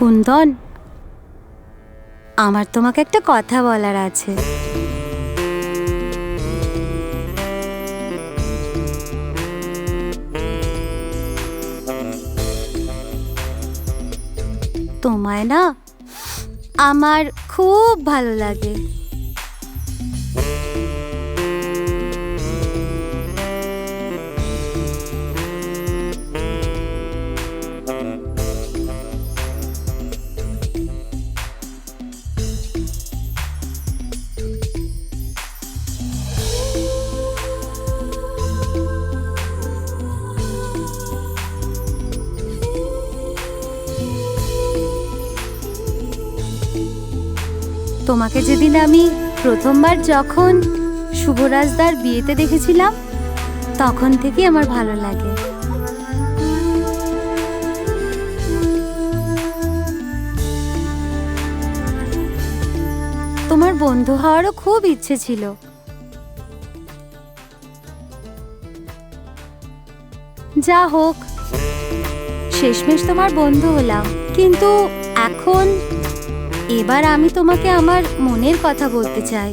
কুন্দন, আমার তোমাকে একটা কথা বলার আছে। তোমায় না আমার খুব ভালো লাগে। তোমাকে যেদিন আমি প্রথমবার যখন শুভরাজদার বিয়েতে দেখেছিলাম, তখন থেকে আমার ভালো লাগে। তোমার বন্ধু হওয়ারও খুব ইচ্ছে ছিল। যা হোক, শেষমেশ তোমার বন্ধু হলাম। কিন্তু এবার আমি তোমাকে আমার মনের কথা বলতে চাই।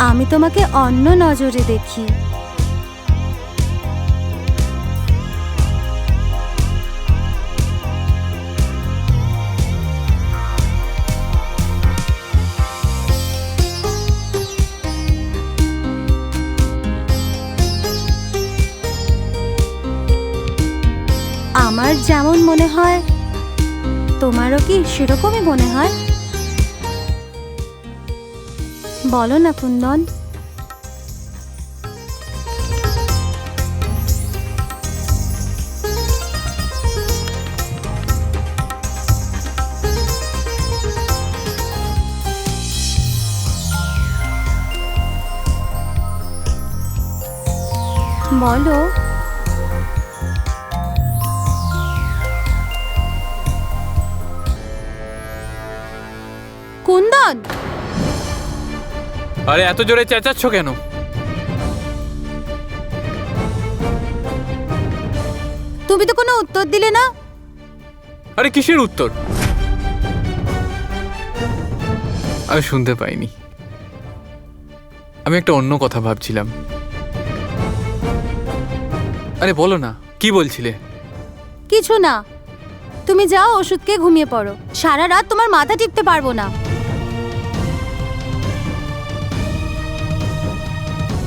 আমি তোমাকে অন্য নজরে দেখি। আমার যেমন মনে হয়, তোমারও কি সেরকমই মনে হয়? বলো না কুন্দন। বলো। কুন্দন, আরে এত জোরে চেঁচাচ্ছ কেন? তুমি তো কোনো উত্তর দিলে না। আরে কিসের উত্তর? আমি শুনতে পাইনি। আমি একটা অন্য কথা ভাবছিলাম। আরে বলো না, কি বলছিলে? কিছু না, তুমি যাও ওষুধ খেয়ে ঘুমিয়ে পড়ো। সারা রাত তোমার মাথা টিপতে পারবো না।